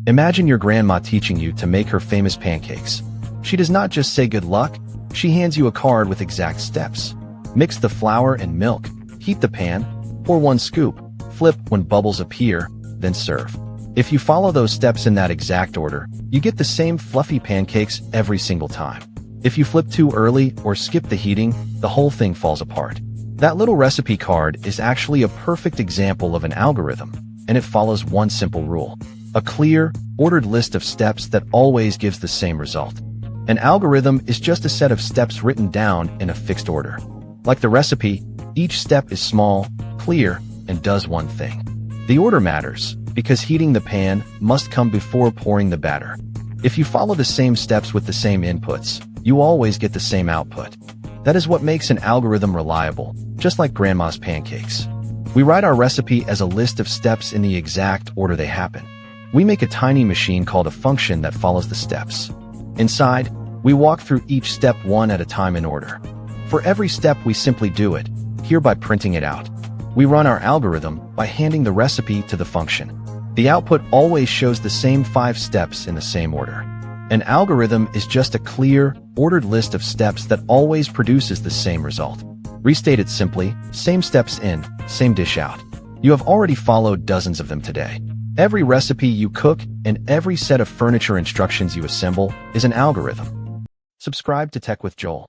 Imagine your grandma teaching you to make her famous pancakes. She does not just say good luck, she hands you a card with exact steps. Mix the flour and milk, heat the pan, pour 1 scoop, flip when bubbles appear, then serve. If you follow those steps in that exact order, you get the same fluffy pancakes every single time. If you flip too early or skip the heating, the whole thing falls apart. That little recipe card is actually a perfect example of an algorithm, and it follows one simple rule. A clear, ordered list of steps that always gives the same result. An algorithm is just a set of steps written down in a fixed order. Like the recipe, each step is small, clear, and does one thing. The order matters, because heating the pan must come before pouring the batter. If you follow the same steps with the same inputs, you always get the same output. That is what makes an algorithm reliable, just like grandma's pancakes. We write our recipe as a list of steps in the exact order they happen. We make a tiny machine called a function that follows the steps. Inside, we walk through each step one at a time in order. For every step we simply do it, here by printing it out. We run our algorithm by handing the recipe to the function. The output always shows the same 5 steps in the same order. An algorithm is just a clear, ordered list of steps that always produces the same result. Restated simply, same steps in, same dish out. You have already followed dozens of them today. Every recipe you cook and every set of furniture instructions you assemble is an algorithm. Subscribe to Tech with Joel.